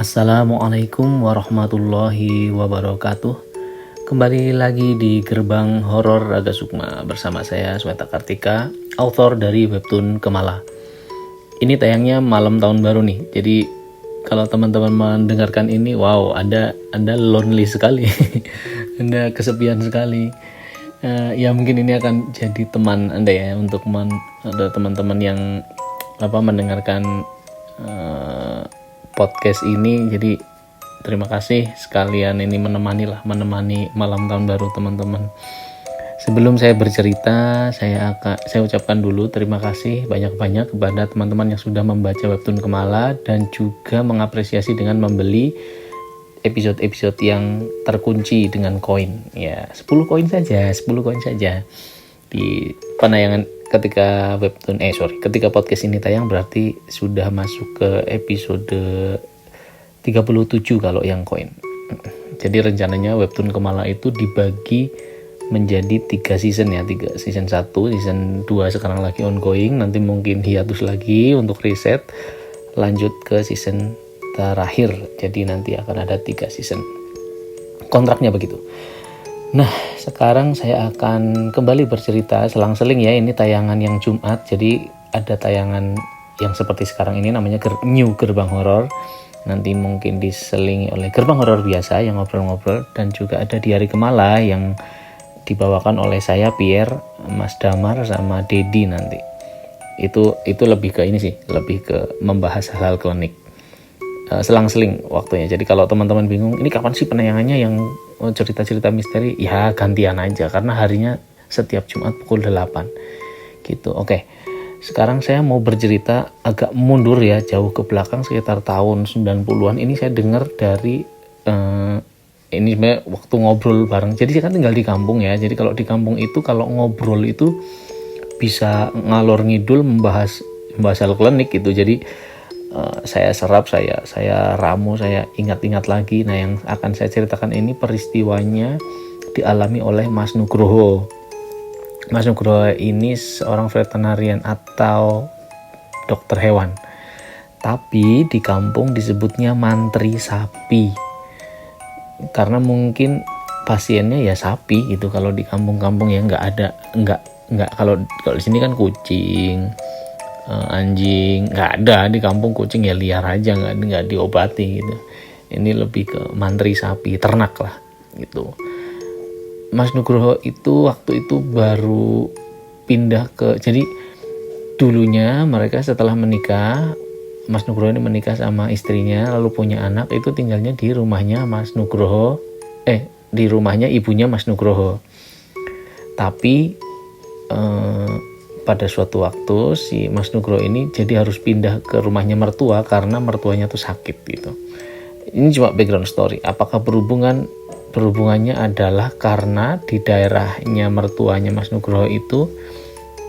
Assalamualaikum warahmatullahi wabarakatuh. Kembali lagi di Gerbang Horor Raga Sukma bersama saya Sweta Kartika, author dari webtoon Kemala. Ini tayangnya malam tahun baru nih. Jadi kalau teman-teman mendengarkan ini, wow, Anda lonely sekali. Anda kesepian sekali. Ya mungkin ini akan jadi teman Anda ya untuk ada teman-teman yang mendengarkan podcast ini. Jadi terima kasih sekalian ini menemani malam tahun baru teman-teman. Sebelum saya bercerita, saya ucapkan dulu terima kasih banyak-banyak kepada teman-teman yang sudah membaca webtoon Kemala dan juga mengapresiasi dengan membeli episode-episode yang terkunci dengan koin. Ya, 10 koin saja di penayangan ketika podcast ini tayang berarti sudah masuk ke episode 37 kalau yang koin. Jadi rencananya webtoon Kemala itu dibagi menjadi 3 season ya, 3 season 1, season 2 sekarang lagi ongoing, nanti mungkin hiatus lagi untuk riset, lanjut ke season terakhir. Jadi nanti akan ada 3 season. Kontraknya begitu. Nah, sekarang saya akan kembali bercerita selang-seling ya. Ini tayangan yang Jumat, jadi ada tayangan yang seperti sekarang ini namanya New Gerbang Horor. Nanti mungkin diselingi oleh Gerbang Horor biasa yang ngobrol-ngobrol, dan juga ada di Hari Kemala yang dibawakan oleh saya, Pierre, Mas Damar, sama Dedi nanti. Itu lebih ke ini sih, lebih ke membahas hal-hal klinik. Selang-seling waktunya. Jadi kalau teman-teman bingung ini kapan sih penayangannya yang cerita-cerita misteri, ya gantian aja karena harinya setiap Jumat pukul 8 gitu. Oke. Sekarang saya mau bercerita agak mundur ya, jauh ke belakang sekitar tahun 90-an. Ini saya dengar dari ini sebenarnya waktu ngobrol bareng. Jadi saya kan tinggal di kampung ya. Jadi kalau di kampung itu kalau ngobrol itu bisa ngalor ngidul membahas hal klinik gitu. Jadi saya serap, saya ramu, saya ingat-ingat lagi. Nah, yang akan saya ceritakan ini peristiwanya dialami oleh Mas Nugroho. Mas Nugroho ini seorang veterinarian atau dokter hewan. Tapi di kampung disebutnya mantri sapi. Karena mungkin pasiennya ya sapi gitu. Kalau di kampung-kampung ya nggak kalau di sini kan kucing, anjing, nggak ada. Di kampung kucing ya liar aja, nggak diobati gitu. Ini lebih ke mantri sapi, ternak lah gitu. Mas Nugroho itu waktu itu baru pindah jadi dulunya mereka setelah menikah, Mas Nugroho ini menikah sama istrinya lalu punya anak, itu tinggalnya di rumahnya Mas Nugroho, di rumahnya ibunya Mas Nugroho. Tapi pada suatu waktu si Mas Nugroho ini jadi harus pindah ke rumahnya mertua karena mertuanya tuh sakit gitu. Ini cuma background story. Apakah berhubungannya adalah karena di daerahnya mertuanya Mas Nugroho itu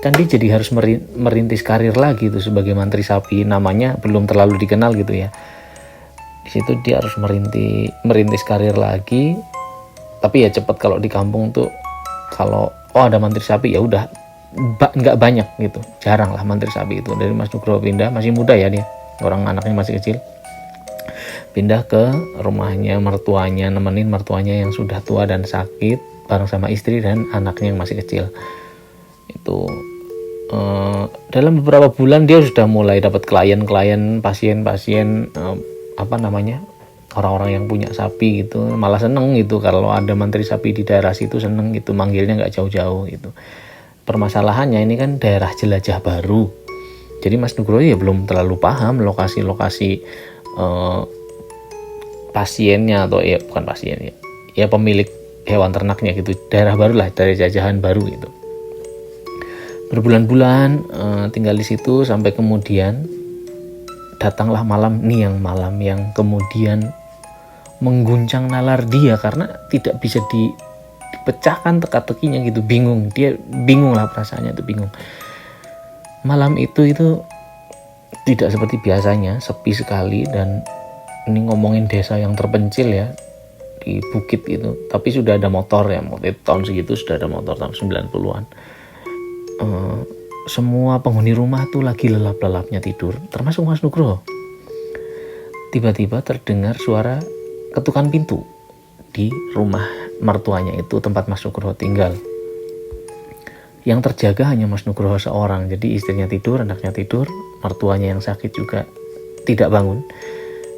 kan dia jadi harus merintis karir lagi tuh sebagai mantri sapi, namanya belum terlalu dikenal gitu ya. Di situ dia harus merintis karir lagi. Tapi ya cepat, kalau di kampung tuh kalau ada mantri sapi ya udah nggak banyak gitu, jarang lah mantri sapi itu. Dari Mas Nugroho pindah, masih muda ya dia, orang anaknya masih kecil, pindah ke rumahnya mertuanya, nemenin mertuanya yang sudah tua dan sakit bareng sama istri dan anaknya yang masih kecil. Itu dalam beberapa bulan dia sudah mulai dapat klien-klien, pasien-pasien, orang-orang yang punya sapi gitu, malah seneng gitu kalau ada mantri sapi di daerah situ, seneng gitu, manggilnya nggak jauh-jauh gitu. Permasalahannya ini kan daerah jelajah baru, jadi Mas Nugroho ya belum terlalu paham lokasi-lokasi pasiennya, atau ya bukan pasien ya pemilik hewan ternaknya gitu, daerah baru lah, dari jajahan baru gitu. Berbulan-bulan tinggal di situ sampai kemudian datanglah malam yang kemudian mengguncang nalar dia karena tidak bisa dipecahkan teka-tekinya gitu. Dia bingung lah, perasaannya itu bingung. Malam itu tidak seperti biasanya, sepi sekali, dan ini ngomongin desa yang terpencil ya, di bukit itu, tapi sudah ada motor ya, tahun segitu sudah ada motor, tahun 90-an. Semua penghuni rumah tuh lagi lelap-lelapnya tidur, termasuk Mas Nugroho. tiba-tiba terdengar suara ketukan pintu di rumah mertuanya itu, tempat Mas Nugroho tinggal. Yang terjaga hanya Mas Nugroho seorang, jadi istrinya tidur, anaknya tidur, mertuanya yang sakit juga tidak bangun.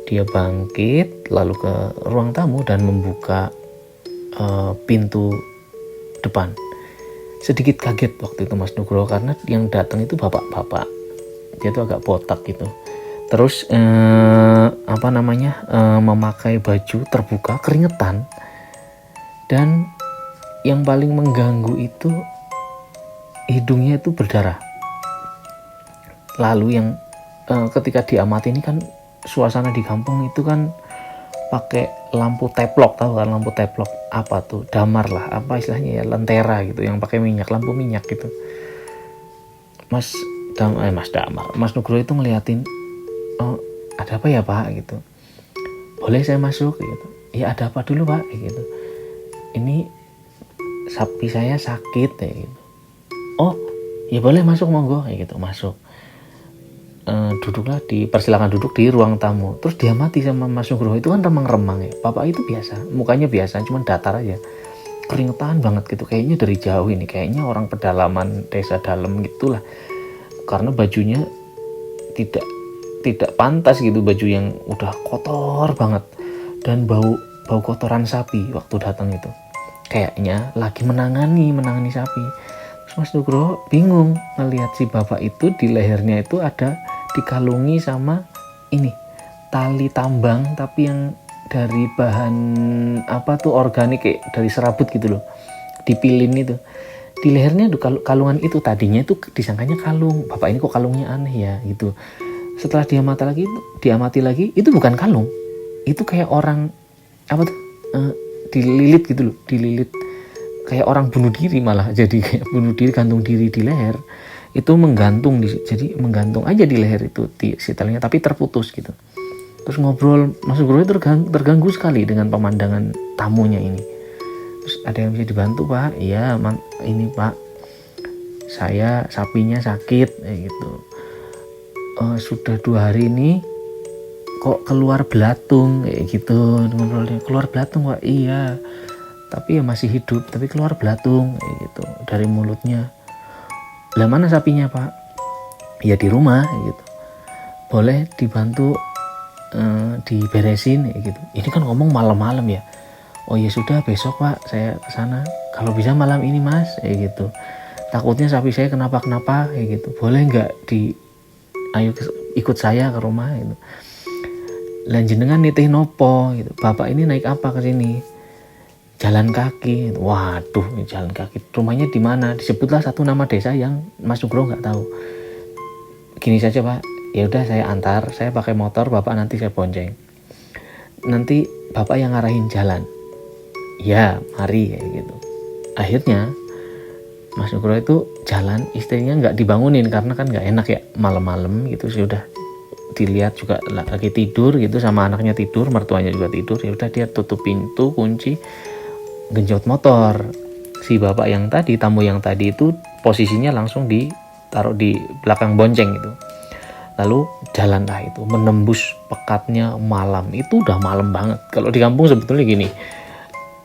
Dia bangkit lalu ke ruang tamu dan membuka pintu depan. Sedikit kaget waktu itu Mas Nugroho karena yang datang itu bapak-bapak, dia tuh agak botak gitu. Terus memakai baju terbuka, keringetan, dan yang paling mengganggu itu hidungnya itu berdarah. Lalu yang ketika diamati, ini kan suasana di kampung itu kan pakai lampu teplok, tahu kan lampu teplok apa tuh, damar lah, apa istilahnya ya, lentera gitu yang pakai minyak, lampu minyak gitu. Mas Nugroho itu ngeliatin, oh ada apa ya Pak gitu, boleh saya masuk gitu. Ya ada apa dulu Pak gitu, ini sapi saya sakit ya gitu. Oh ya boleh masuk, monggo kayak gitu. Masuk, duduklah, dipersilakan duduk di ruang tamu. Terus diamati sama Mas Nugroho itu kan remang-remang ya, bapak itu biasa, mukanya biasa, cuman datar aja, keringetan banget gitu, kayaknya dari jauh ini, kayaknya orang pedalaman desa dalam gitulah, karena bajunya tidak pantas gitu, baju yang udah kotor banget dan bau kotoran sapi waktu datang itu, kayaknya lagi menangani sapi. Terus Mas Nugroho bingung ngelihat si bapak itu di lehernya itu ada dikalungi sama ini tali tambang, tapi yang dari bahan apa tuh, organik, kayak dari serabut gitu loh, dipilin itu di lehernya tuh. Kalungan itu tadinya itu disangkanya kalung, bapak ini kok kalungnya aneh ya gitu. Setelah diamati lagi itu bukan kalung, itu kayak orang apa tuh, dililit gitu loh, dililit kayak orang bunuh diri, malah jadi kayak bunuh diri, gantung diri di leher itu, menggantung jadi menggantung aja di leher itu si talinya, tapi terputus gitu. Terus ngobrol, Mas Nugroho terganggu sekali dengan pemandangan tamunya ini. Terus ada yang bisa dibantu Pak? Iya ini Pak, saya sapinya sakit gitu. Sudah 2 hari ini kok keluar belatung kayak gitu. Ngobrolnya, keluar belatung Pak? Iya, tapi ya masih hidup, tapi keluar belatung kayak gitu dari mulutnya. Lah mana sapinya Pak? Ya di rumah gitu. Boleh dibantu diberesin kayak gitu. Ini kan ngomong malam-malam ya. Oh ya sudah, besok Pak saya kesana, kalau bisa malam ini Mas kayak gitu. Takutnya sapi saya kenapa-kenapa kayak gitu. Boleh nggak ayo ikut saya ke rumah gitu. Lanjenengan nitih nopo gitu. Bapak ini naik apa ke sini? Jalan kaki. Waduh, jalan kaki. Rumahnya di mana? Disebutlah satu nama desa yang Mas Nugroho nggak tahu. Gini saja Pak, ya udah saya antar, saya pakai motor, Bapak nanti saya bonceng. Nanti Bapak yang ngarahin jalan. Ya, mari kayak gitu. Akhirnya Mas Nugroho itu jalan, istrinya nggak dibangunin karena kan nggak enak ya malam-malam gitu. Sudah dilihat juga lagi tidur gitu, sama anaknya tidur, mertuanya juga tidur. Ya udah dia tutup pintu, kunci, genjot motor. Si bapak yang tadi, tamu yang tadi itu posisinya langsung ditaruh di belakang bonceng gitu. Lalu jalanlah itu, menembus pekatnya malam. Itu udah malam banget. Kalau di kampung sebetulnya gini,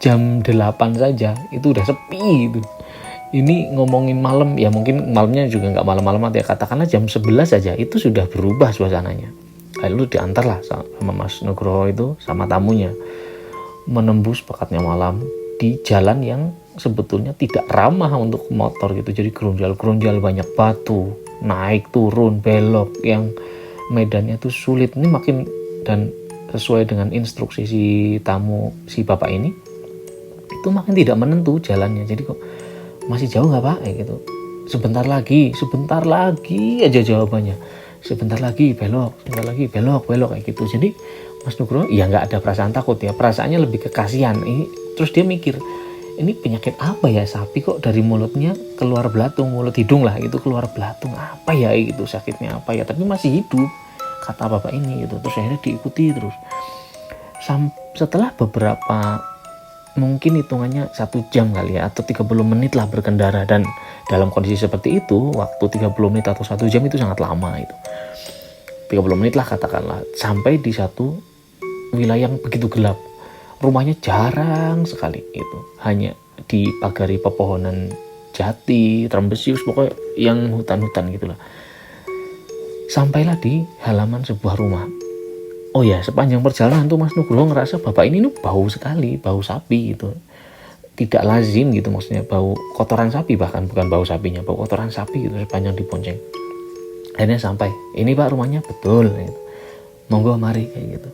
jam 8 saja itu udah sepi gitu. Ini ngomongin malam, ya mungkin malamnya juga nggak malam-malam ya, katakanlah jam 11 saja itu sudah berubah suasananya. Lalu diantarlah sama Mas Nugroho itu sama tamunya menembus pekatnya malam di jalan yang sebetulnya tidak ramah untuk motor gitu. Jadi gerunjal banyak batu, naik turun belok, yang medannya tuh sulit. Ini makin, dan sesuai dengan instruksi si bapak ini itu makin tidak menentu jalannya. Jadi kok masih jauh nggak Pak kayak gitu. Sebentar lagi aja jawabannya. Sebentar lagi belok kayak gitu. Jadi Mas Nugroho ya nggak ada perasaan takut ya, perasaannya lebih ke kasihan. Terus dia mikir, ini penyakit apa ya sapi kok dari mulutnya keluar belatung, mulut hidung lah itu keluar belatung, apa ya gitu, sakitnya apa ya, tapi masih hidup kata bapak ini gitu. Terus akhirnya diikuti terus setelah beberapa, mungkin hitungannya 1 jam kali ya, atau 30 menit lah berkendara. Dan dalam kondisi seperti itu, waktu 30 menit atau 1 jam itu sangat lama itu. 30 menit lah katakanlah, sampai di satu wilayah yang begitu gelap. Rumahnya jarang sekali itu, hanya dipagari pepohonan jati, trembesius, pokoknya yang hutan-hutan gitulah. Sampailah di halaman sebuah rumah. Oh ya, sepanjang perjalanan tuh Mas Nugroho ngerasa bapak ini bau sekali, bau sapi gitu. Tidak lazim gitu, maksudnya bau kotoran sapi, bahkan bukan bau sapinya, bau kotoran sapi gitu sepanjang dibonceng. Akhirnya sampai, ini Pak rumahnya, betul gitu. Monggo mari kayak gitu.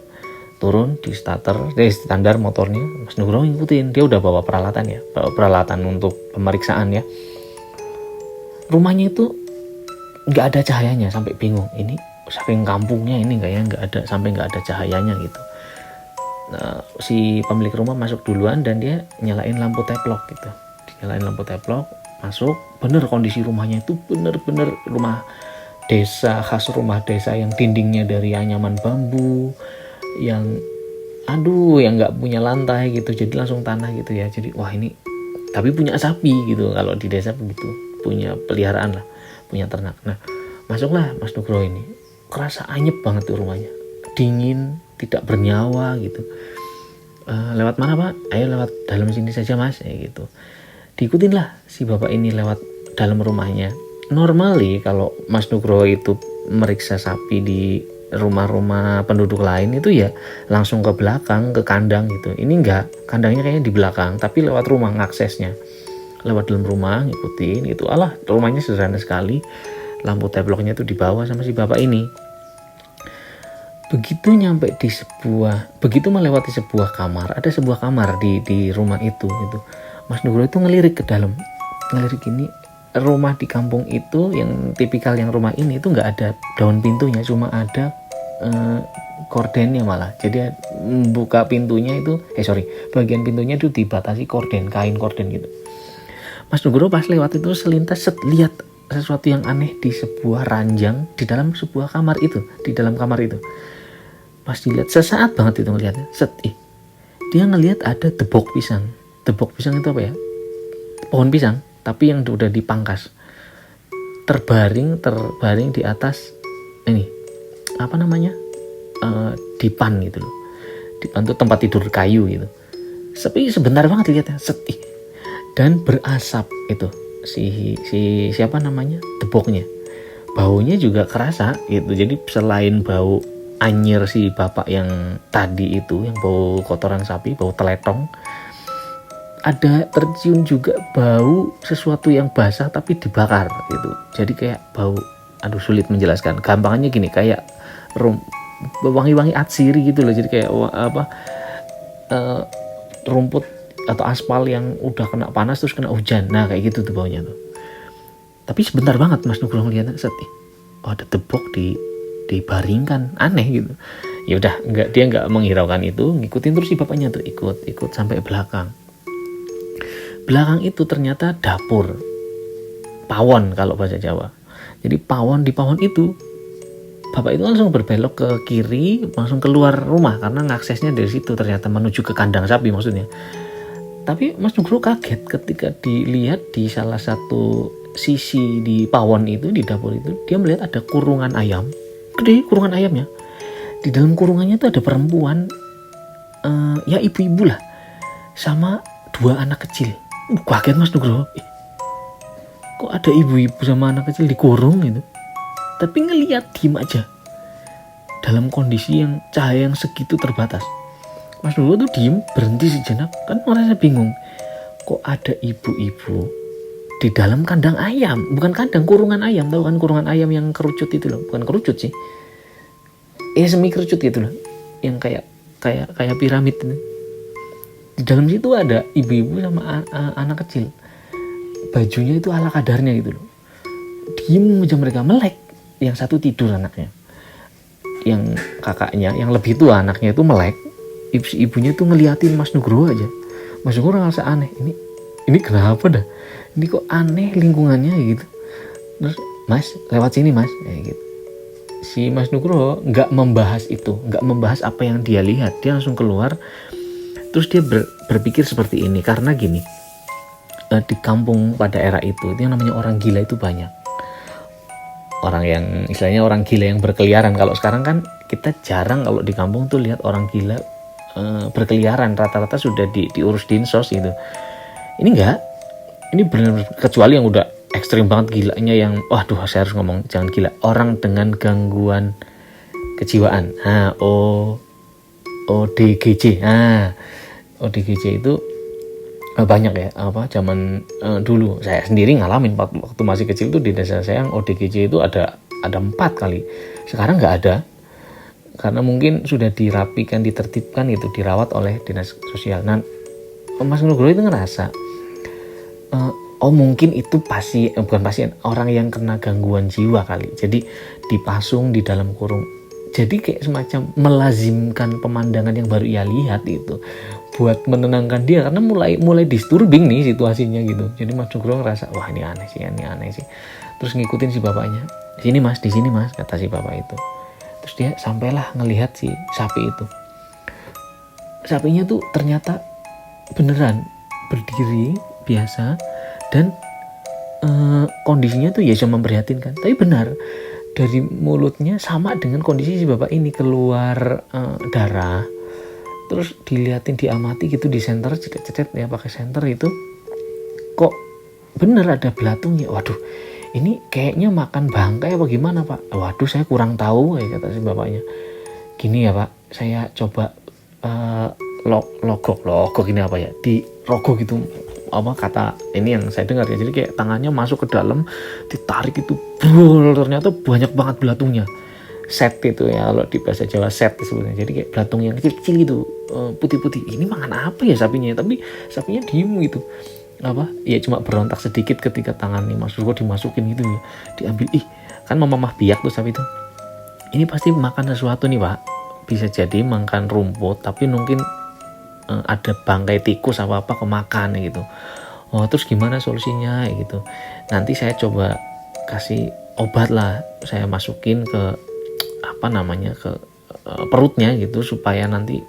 Turun di standar motornya, Mas Nugroho ngikutin. Dia udah bawa peralatan ya, bawa peralatan untuk pemeriksaan ya. Rumahnya itu nggak ada cahayanya, sampai bingung. Ini saking kampungnya ini nggak ada, sampai nggak ada cahayanya gitu. Nah, si pemilik rumah masuk duluan dan dia nyalain lampu teplok gitu. Nyalain lampu teplok, masuk. Bener kondisi rumahnya itu bener-bener rumah desa, khas rumah desa yang dindingnya dari anyaman bambu, yang yang nggak punya lantai gitu, jadi langsung tanah gitu ya. Jadi wah ini, tapi punya sapi gitu, kalau di desa begitu, punya peliharaan lah, punya ternak. Nah masuklah Mas Nugroho ini, kerasa anyep banget tuh rumahnya, dingin, tidak bernyawa gitu. Lewat mana Pak? Ayo lewat dalam sini saja Mas, gitu. Diikutin lah si bapak ini lewat dalam rumahnya. Normally kalau Mas Nugroho itu meriksa sapi di rumah-rumah penduduk lain itu ya langsung ke belakang, ke kandang gitu. Ini enggak, kandangnya kayaknya di belakang, tapi lewat rumah ngaksesnya. Lewat dalam rumah ngikutin itu. Alah, rumahnya sederhana sekali. Lampu teploknya itu dibawa sama si bapak ini. Begitu melewati sebuah kamar, ada sebuah kamar di rumah itu gitu. Mas Nugroho itu ngelirik ke dalam. Ngelirik ini, rumah di kampung itu yang tipikal yang rumah ini itu nggak ada daun pintunya, cuma ada kordennya malah. Jadi buka pintunya itu bagian pintunya itu dibatasi kain korden gitu. Mas Nugroho pas lewat itu selintas lihat sesuatu yang aneh di sebuah ranjang di dalam sebuah kamar itu, di dalam kamar itu. Pas dilihat, sesaat banget itu ngelihatnya, dia ngelihat ada debok pisang. Debok pisang itu apa ya? Pohon pisang, tapi yang udah dipangkas, terbaring di atas ini apa namanya, dipan gitu loh. Dipan itu tempat tidur kayu gitu. Tapi sebentar banget lihatnya, dan berasap itu si siapa namanya, deboknya. Baunya juga kerasa gitu. Jadi selain bau anyir si bapak yang tadi itu, yang bau kotoran sapi, bau teletong, ada tercium juga bau sesuatu yang basah tapi dibakar gitu. Jadi kayak bau, sulit menjelaskan. Gampangnya gini, kayak wangi-wangi atsiri gitu loh. Jadi kayak rumput atau aspal yang udah kena panas terus kena hujan. Nah kayak gitu tuh baunya tuh. Tapi sebentar banget Mas Nugroho ngeliatnya, ada debok dibaringkan, aneh gitu. Ya udah, dia nggak menghiraukan itu, ngikutin terus si bapaknya tuh, ikut sampai belakang. Belakang itu ternyata dapur pawon kalau bahasa Jawa. Jadi di pawon itu bapak itu langsung berbelok ke kiri, langsung keluar rumah karena aksesnya dari situ ternyata menuju ke kandang sapi maksudnya. Tapi Mas Nugroho kaget ketika dilihat di salah satu sisi di pawon itu, di dapur itu, dia melihat ada kurungan ayam. Gede kurungan ayamnya. Di dalam kurungannya itu ada perempuan, ya ibu-ibu lah, sama 2 anak kecil. Kaget Mas Nugroho. Kok ada ibu-ibu sama anak kecil dikurung gitu? Tapi ngelihat diem aja. Dalam kondisi yang cahaya yang segitu terbatas. Mas Nugroho tuh diem, berhenti sejenak, kan merasa bingung. Kok ada ibu-ibu di dalam kandang ayam, bukan kandang, kurungan ayam. Tahu kan kurungan ayam yang kerucut itu loh, bukan kerucut sih, semi kerucut gitu loh, yang kayak piramid itu. Di dalam situ ada ibu-ibu sama anak kecil, bajunya itu ala kadarnya gitu loh. Diem aja mereka, melek. Yang satu tidur anaknya, yang kakaknya yang lebih tua anaknya itu melek. Ibunya tuh ngeliatin Mas Nugroho aja. Mas Nugroho ngerasa aneh, ini kenapa dah? Ini kok aneh lingkungannya gitu. Terus, Mas, lewat sini Mas, kayak gitu. Si Mas Nugroho nggak membahas itu, nggak membahas apa yang dia lihat. Dia langsung keluar. Terus dia berpikir seperti ini, karena gini, di kampung pada era itu yang namanya orang gila itu banyak. orang yang istilahnya orang gila yang berkeliaran. Kalau sekarang kan kita jarang kalau di kampung tuh lihat orang gila berkeliaran, rata-rata sudah diurus dinsos gitu. Ini enggak, ini benar, kecuali yang udah ekstrim banget gilanya, yang waduh saya harus ngomong jangan gila, orang dengan gangguan kejiwaan. ODGJ. ODGJ itu banyak ya, zaman dulu saya sendiri ngalamin waktu masih kecil tuh, di desa saya yang ODGJ itu ada 4 kali. Sekarang nggak ada, karena mungkin sudah dirapikan, ditertibkan gitu, dirawat oleh dinas sosial. Nah, Mas Nugroho itu ngerasa mungkin itu bukan pasien, orang yang kena gangguan jiwa kali, jadi dipasung di dalam kurung, jadi kayak semacam melazimkan pemandangan yang baru ia lihat itu buat menenangkan dia, karena mulai disturbing nih situasinya gitu. Jadi Mas Nugroho ngerasa wah ini aneh sih, terus ngikutin si bapaknya, di sini mas kata si bapak itu. Terus dia sampailah ngelihat si sapi itu. Sapinya tuh ternyata beneran berdiri biasa, dan kondisinya tuh ya cuma memprihatinkan, tapi benar dari mulutnya sama dengan kondisi si bapak ini, keluar darah. Terus diliatin, diamati gitu, di senter, cedek-cedek ya pakai senter itu, kok bener ada belatungnya. Waduh, ini kayaknya makan bangkai apa gimana pak? Waduh, saya kurang tahu ya kata si bapaknya. Gini ya pak, saya coba logok ini apa ya, di rogok gitu, kata ini yang saya dengar ya. Jadi kayak tangannya masuk ke dalam, ditarik itu, ternyata banyak banget belatungnya. Set itu ya, kalau di bahasa Jawa set disebutnya. Jadi kayak belatung yang kecil-kecil gitu, putih-putih. Ini makan apa ya sapinya? Tapi sapinya diem gitu. Ya cuma berontak sedikit ketika tangan nih Mas Nugroho dimasukin gitu ya. Diambil, kan mamah biak tuh sapi itu. Ini pasti makan sesuatu nih pak. Bisa jadi makan rumput, tapi mungkin ada bangkai tikus apa kemakan gitu. Terus gimana solusinya gitu? Nanti saya coba kasih obat lah, saya masukin ke ke perutnya gitu, supaya nanti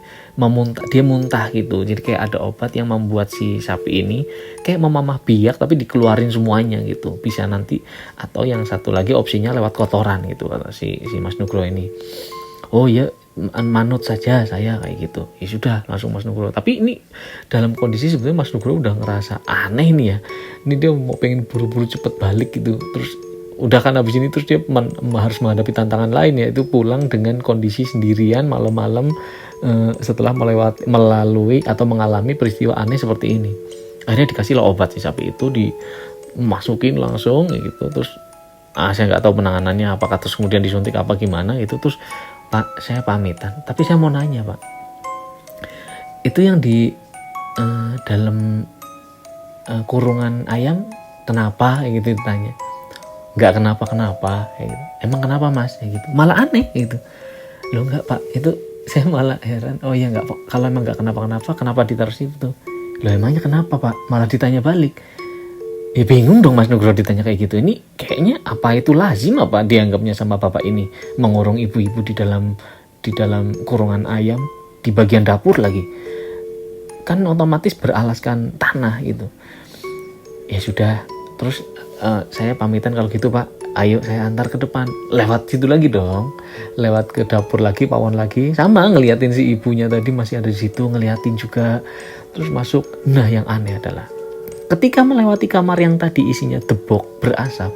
dia muntah gitu. Jadi kayak ada obat yang membuat si sapi ini kayak memamah biak, tapi dikeluarin semuanya gitu. Bisa nanti, atau yang satu lagi opsinya lewat kotoran gitu kata si Mas Nugroho ini. Oh ya, manut saja saya kayak gitu. Ya sudah, langsung Mas Nugroho. Tapi ini dalam kondisi sebenarnya Mas Nugroho udah ngerasa aneh nih ya. Ini dia mau pengen buru-buru cepet balik gitu. Terus udah kan habis ini, terus dia harus menghadapi tantangan lain, yaitu pulang dengan kondisi sendirian malam-malam setelah melalui atau mengalami peristiwa aneh seperti ini. Akhirnya dikasih lah obat si sapi itu, dimasukin langsung gitu. Terus saya nggak tahu penanganannya apakah terus kemudian disuntik apa gimana gitu. Terus Pak, saya pamitan, tapi saya mau nanya pak, itu yang di dalam kurungan ayam kenapa gitu ditanya. Nggak kenapa gitu. Emang kenapa mas gitu, malah aneh gitu. Loh enggak pak, itu saya malah heran. Oh iya enggak pak, kalau emang nggak kenapa ditaruh situ? Loh emangnya kenapa pak, malah ditanya balik. Ya bingung dong Mas Nugroho ditanya kayak gitu. Ini kayaknya apa itu lazim apa dianggapnya sama bapak ini, mengurung ibu-ibu di dalam kurungan ayam, di bagian dapur lagi, kan otomatis beralaskan tanah gitu. Ya sudah, terus saya pamitan kalau gitu pak, ayo saya antar ke depan. Lewat situ lagi dong, lewat ke dapur lagi, pawon lagi, sama ngeliatin si ibunya tadi masih ada di situ, ngeliatin juga. Terus masuk. Nah yang aneh adalah ketika melewati kamar yang tadi isinya debok berasap,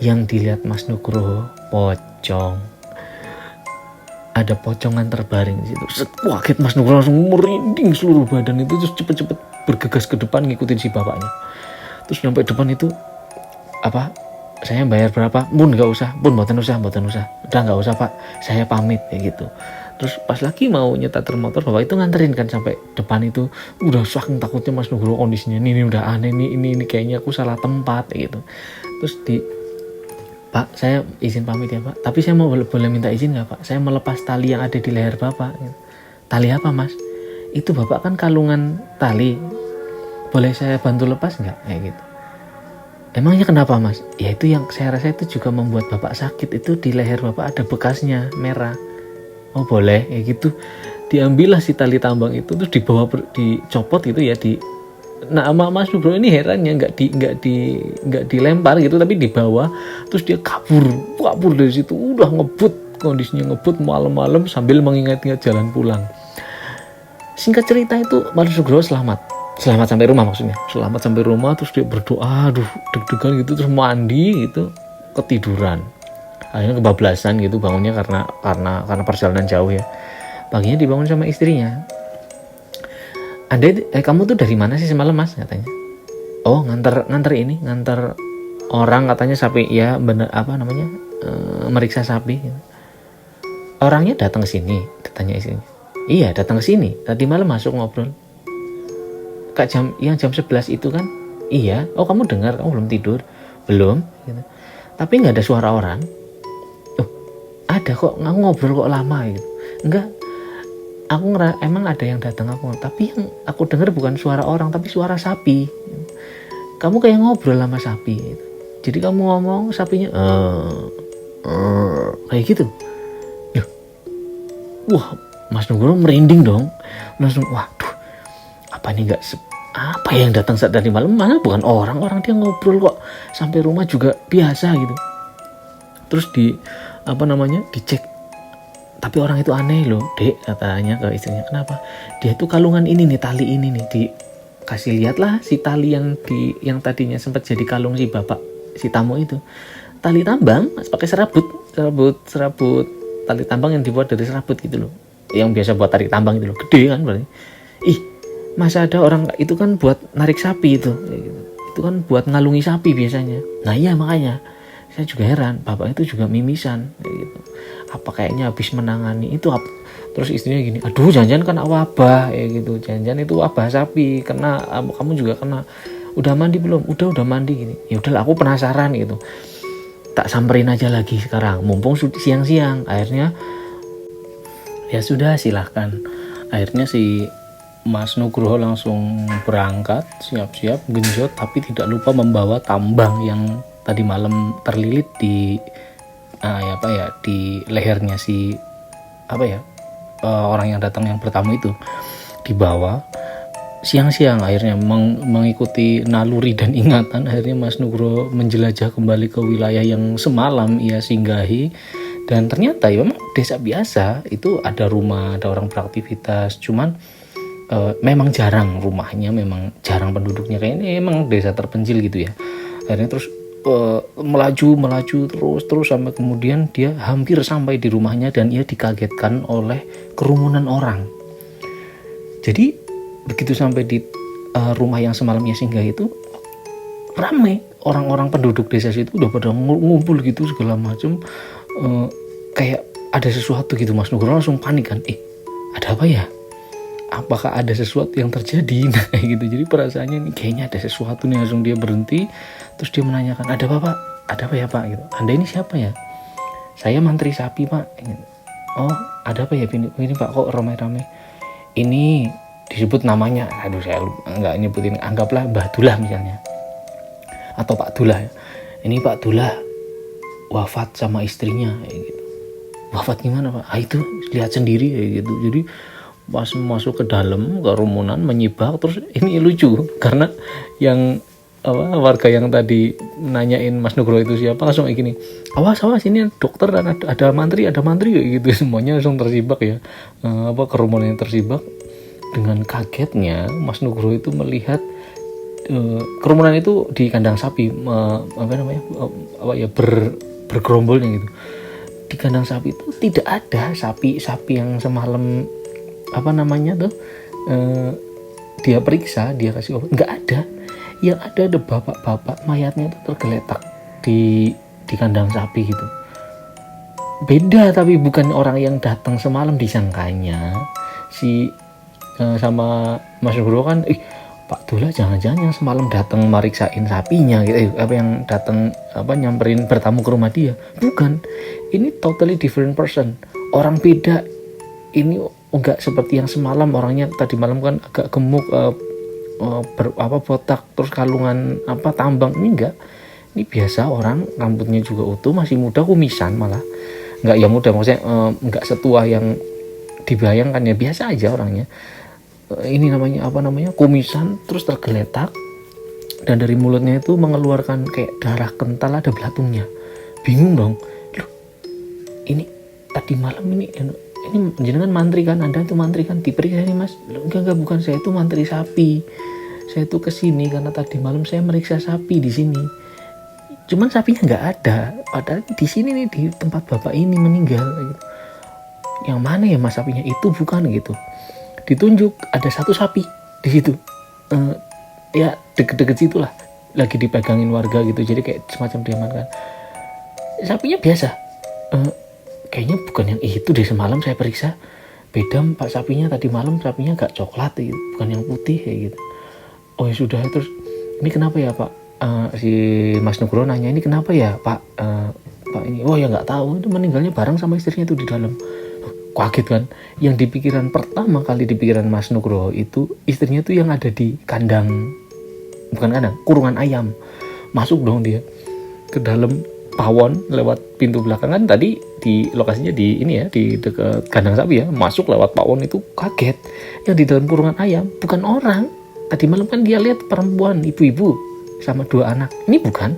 yang dilihat Mas Nugroho pocong. Ada pocongan terbaring di situ. Kaget Mas Nugroho langsung merinding seluruh badan itu, terus cepet-cepet bergegas ke depan ngikutin si bapaknya. Terus nyampe depan itu, saya bayar berapa? Bun nggak usah, bun mboten usah, udah nggak usah pak, saya pamit kayak gitu. Terus pas lagi mau nyetat motor, bapak itu nganterin kan sampai depan itu. Udah saking takutnya Mas Nugroho kondisinya, ini udah aneh nih, ini kayaknya aku salah tempat kayak gitu. Terus Pak, saya izin pamit ya pak, tapi saya mau boleh minta izin nggak pak, saya melepas tali yang ada di leher bapak. Tali apa mas? Itu bapak kan kalungan tali, boleh saya bantu lepas nggak kayak gitu. Emangnya kenapa mas? Ya itu yang saya rasa itu juga membuat bapak sakit, itu di leher bapak ada bekasnya merah. Oh boleh ya gitu. Diambillah si tali tambang itu, terus dibawa dicopot gitu ya, Nah, Mas Nugroho ini herannya nggak dilempar gitu, tapi dibawa, terus dia kabur dari situ, udah ngebut, kondisinya ngebut malam-malam sambil mengingat-ingat jalan pulang. Singkat cerita itu Mas Nugroho selamat sampai rumah, maksudnya selamat sampai rumah, terus dia berdoa, aduh deg-degan gitu, terus mandi gitu, ketiduran, akhirnya kebablasan gitu bangunnya karena perjalanan jauh ya. Paginya dibangun sama istrinya, kamu tuh dari mana sih semalam Mas, katanya. Oh, nganter orang, katanya sapi ya, bener apa namanya, meriksa sapi gitu. Orangnya datang ke sini, katanya istrinya. Iya, datang ke sini tadi malam, masuk ngobrol Kak, jam 11 itu kan. Iya. Oh, kamu dengar, kamu belum tidur? Belum gitu. Tapi nggak ada suara orang. Oh, ada kok, ngobrol kok lama gitu. Enggak, aku emang ada yang datang, tapi yang aku dengar bukan suara orang, tapi suara sapi. Kamu kayak ngobrol sama sapi gitu. Jadi kamu ngomong, sapinya kayak gitu. Loh. Wah, Mas Nugroho merinding dong. Langsung, waduh, apa ini apa yang datang saat dari malam, mana bukan orang dia ngobrol kok sampai rumah juga biasa gitu. Terus dicek, tapi orang itu aneh loh dek, katanya ke istrinya. Kenapa? Dia tuh kalungan ini nih, tali ini nih, dikasih lihat lah si tali yang tadinya sempat jadi kalung si bapak si tamu itu, tali tambang pakai serabut tali tambang yang dibuat dari serabut gitu loh, yang biasa buat tarik tambang itu loh, gede kan berarti. Masa ada orang itu kan buat narik sapi itu kan buat ngalungi sapi biasanya. Nah iya, makanya saya juga heran, bapak itu juga mimisan gitu. Apa kayaknya habis menangani itu apa? Terus istrinya gini, aduh jangan kan wabah gitu, jangan itu wabah sapi kena, kamu juga kena. Udah mandi belum? Udah mandi gini. Ya udahlah, aku penasaran gitu, tak samperin aja lagi sekarang mumpung siang-siang. Akhirnya ya sudah, silahkan. Akhirnya si Mas Nugroho langsung berangkat, siap-siap genjot, tapi tidak lupa membawa tambang yang tadi malam terlilit di di lehernya si orang yang datang yang pertama itu. Dibawa siang-siang, akhirnya mengikuti naluri dan ingatan, akhirnya Mas Nugroho menjelajah kembali ke wilayah yang semalam ia singgahi. Dan ternyata ya memang desa biasa, itu ada rumah, ada orang beraktivitas, cuman memang jarang rumahnya, memang jarang penduduknya, kayaknya emang desa terpencil gitu ya. Akhirnya terus melaju terus sampai kemudian dia hampir sampai di rumahnya, dan ia dikagetkan oleh kerumunan orang. Jadi begitu sampai di rumah yang semalam ia singgah itu, ramai orang-orang penduduk desa situ udah pada ngumpul gitu segala macam, kayak ada sesuatu gitu. Mas Nugroho langsung panik kan, ada apa ya? Apakah ada sesuatu yang terjadi? Nah kayak gitu. Jadi perasaannya ini kayaknya ada sesuatu nih. Langsung dia berhenti, terus dia menanyakan, ada apa pak? Ada apa ya pak? Gitu. Anda ini siapa ya? Saya mantri sapi pak. Oh, ada apa ya ini pak, kok ramai-ramai? Ini disebut namanya, aduh saya nggak nyebutin, anggaplah Mbah Dullah misalnya, atau Pak Dullah. Ini Pak Dullah wafat sama istrinya kayak gitu. Wafat gimana pak? Itu lihat sendiri kayak gitu. Jadi pas masuk ke dalam kerumunan menyibak. Terus ini lucu karena yang warga yang tadi nanyain Mas Nugroho itu siapa langsung kayak gini, awas ini dokter dan ada mantri kayak gitu. Semuanya langsung tersibak ya, kerumunan yang tersibak. Dengan kagetnya Mas Nugroho itu melihat kerumunan itu di kandang sapi, bergerombolnya gitu. Di kandang sapi itu tidak ada sapi yang semalam dia periksa, dia kasih obat, nggak ada. Yang ada bapak-bapak mayatnya itu tergeletak di kandang sapi gitu. Beda, tapi bukan orang yang datang semalam. Disangkanya sama Mas Nugroho kan, Pak Dullah jangan-jangan yang semalam datang meriksain sapinya gitu, yang datang nyamperin bertamu ke rumah dia. Bukan, ini totally different person, orang beda. Ini enggak seperti yang semalam, orangnya tadi malam kan agak gemuk, botak, terus kalungan tambang. Ini enggak, ini biasa orang, rambutnya juga utuh, masih muda, kumisan malah. Enggak ya muda, maksudnya enggak setua yang dibayangkan ya, biasa aja orangnya. ini namanya apa namanya, kumisan, terus tergeletak, dan dari mulutnya itu mengeluarkan kayak darah kental, ada belatungnya. Bingung dong, loh ini tadi malam ini jenengan mantri kan, Anda itu mantri kan, diperiksa ini Mas. Loh, enggak bukan, saya itu mantri sapi, saya itu kesini karena tadi malam saya meriksa sapi di sini, cuman sapinya nggak ada, padahal di sini nih, di tempat bapak ini meninggal gitu. Yang mana ya Mas sapinya? Itu bukan gitu. Ditunjuk ada satu sapi di situ, ya deket-deket situ lah, lagi dipegangin warga gitu, jadi kayak semacam diamankan. Sapinya biasa, kayaknya bukan yang itu deh, semalam saya periksa beda Pak sapinya, tadi malam sapinya agak coklat gitu, bukan yang putih kayak gitu. Oh ya sudah, terus ini kenapa ya Pak? Si Mas Nugroho nanya, ini kenapa ya Pak? Pak ini, oh ya nggak tahu, itu meninggalnya bareng sama istrinya itu di dalam. Kaget kan, yang di pikiran pertama kali di pikiran Mas Nugroho itu istrinya tuh yang ada di kandang, bukan kandang, kurungan ayam. Masuk dong dia ke dalam pawon lewat pintu belakang, kan tadi di lokasinya di ini ya, di dekat kandang sapi ya, masuk lewat pawon itu. Kaget, yang di dalam kurungan ayam bukan orang. Tadi malam kan dia lihat perempuan, ibu-ibu sama 2 anak, ini bukan,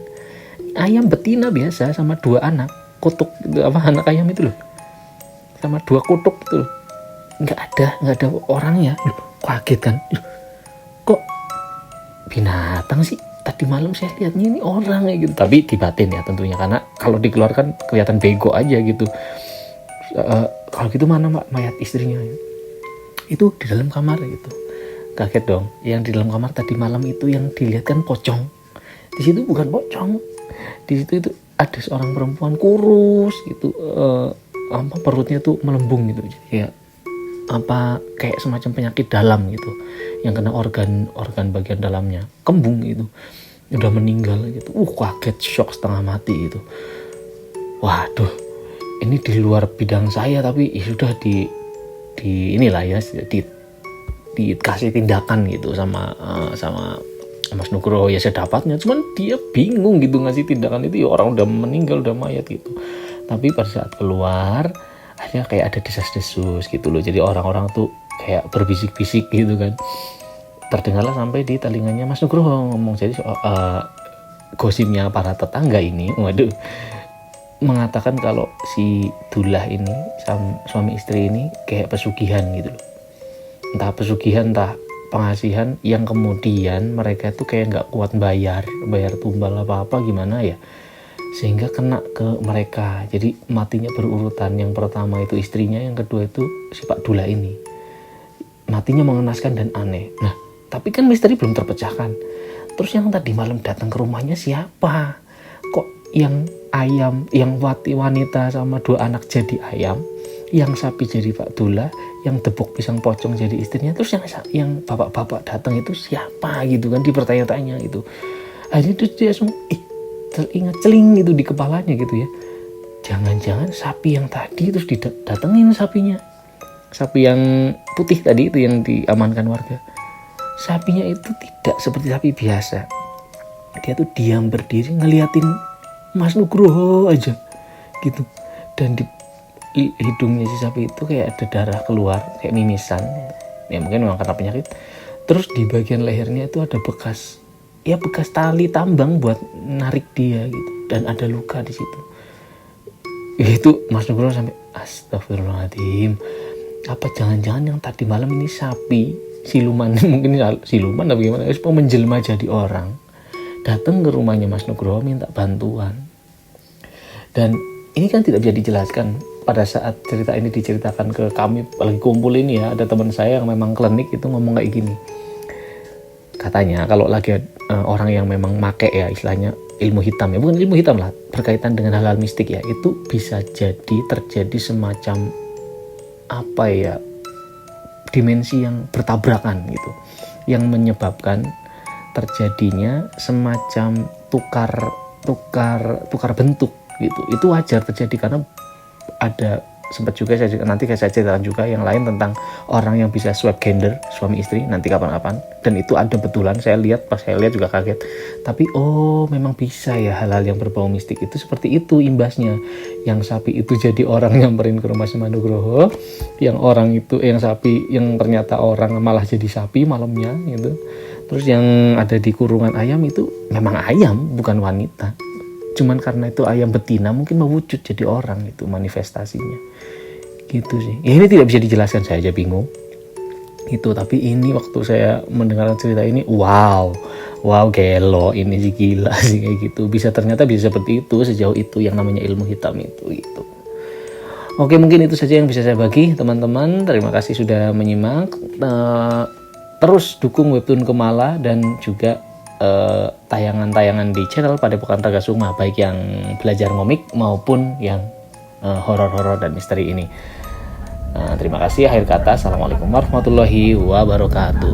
ayam betina biasa sama 2 anak kutuk, apa anak ayam itu loh, sama 2 kutuk gitu loh. nggak ada orangnya. Kaget kan, kok binatang sih, tadi malam saya lihatnya ini orang kayak gitu. Tapi dibatin ya tentunya, karena kalau dikeluarkan kelihatan bego aja gitu. Kalau gitu mana mayat istrinya? Itu di dalam kamar gitu. Kaget dong, yang di dalam kamar tadi malam itu yang dilihat kan pocong. Di situ bukan pocong, di situ itu ada seorang perempuan kurus gitu, perutnya tuh melembung gitu, kayak kayak semacam penyakit dalam gitu, yang kena organ bagian dalamnya, kembung gitu, udah meninggal gitu. Kaget, shock setengah mati gitu. Waduh, ini di luar bidang saya, tapi ya sudah di inilah ya, dikasih tindakan gitu sama Mas Nugroho ya sedapatnya. Cuman dia bingung gitu ngasih tindakan itu, ya orang udah meninggal, udah mayat gitu. Tapi pada saat keluar akhirnya kayak ada desas-desus gitu loh, jadi orang-orang tuh kayak berbisik-bisik gitu kan. Terdengarlah sampai di telinganya Mas Nugroho ngomong, jadi gosipnya para tetangga ini, waduh, mengatakan kalau si Dullah ini, suami istri ini kayak pesugihan gitu loh. Entah pesugihan, entah pengasihan, yang kemudian mereka tuh kayak nggak kuat bayar tumbal apa gimana ya, sehingga kena ke mereka. Jadi matinya berurutan, yang pertama itu istrinya, yang kedua itu si Pak Dullah ini. Matinya mengenaskan dan aneh. Nah, tapi kan misteri belum terpecahkan. Terus yang tadi malam datang ke rumahnya siapa? Kok yang ayam, yang wanita sama 2 anak jadi ayam, yang sapi jadi Pak Dullah, yang debok pisang pocong jadi istrinya, terus yang bapak-bapak datang itu siapa gitu kan, dipertanya-tanya gitu. Akhirnya terus dia langsung teringat celing gitu di kepalanya gitu ya, jangan-jangan sapi yang tadi terus didatengin sapinya, sapi yang putih tadi itu yang diamankan warga. Sapinya itu tidak seperti sapi biasa, dia tuh diam berdiri ngeliatin Mas Nugroho aja gitu, dan di hidungnya si sapi itu kayak ada darah keluar, kayak mimisan ya, mungkin memang karena penyakit. Terus di bagian lehernya itu ada bekas tali tambang buat narik dia gitu, dan ada luka di situ. Itu Mas Nugroho sampai astagfirullahaladzim, apa jangan-jangan yang tadi malam ini sapi siluman, mungkin siluman atau gimana, menjelma jadi orang, datang ke rumahnya Mas Nugroho minta bantuan. Dan ini kan tidak bisa dijelaskan. Pada saat cerita ini diceritakan ke kami lagi kumpul ini ya, ada teman saya yang memang klinik itu ngomong kayak gini, katanya kalau lagi orang yang memang make ya istilahnya ilmu hitam ya, bukan ilmu hitam lah, berkaitan dengan hal-hal mistik ya, itu bisa jadi terjadi semacam dimensi yang bertabrakan gitu, yang menyebabkan terjadinya semacam tukar bentuk gitu. Itu wajar terjadi karena ada sempat juga nanti saya ceritakan juga yang lain tentang orang yang bisa swap gender suami istri nanti kapan-kapan, dan itu ada betulan. Saya lihat, pas saya lihat juga kaget, tapi memang bisa ya hal-hal yang berbau mistik itu seperti itu imbasnya. Yang sapi itu jadi orang nyamperin ke rumah Nugroho, yang sapi yang ternyata orang malah jadi sapi malamnya gitu. Terus yang ada di kurungan ayam itu memang ayam, bukan wanita. Cuman karena itu ayam betina mungkin mewujud jadi orang, itu manifestasinya. Gitu sih. Ya, ini tidak bisa dijelaskan, saya aja bingung. Itu, tapi ini waktu saya mendengar cerita ini, wow gelo, ini sih gila sih kayak gitu. Ternyata bisa seperti itu, sejauh itu yang namanya ilmu hitam itu gitu. Oke, mungkin itu saja yang bisa saya bagi teman-teman. Terima kasih sudah menyimak. Terus dukung Webtoon Kemala dan juga tayangan-tayangan di channel Padepokan Raga Sukma, baik yang belajar ngomik maupun yang horor-horor dan misteri ini. Terima kasih. Akhir kata, assalamualaikum warahmatullahi wabarakatuh.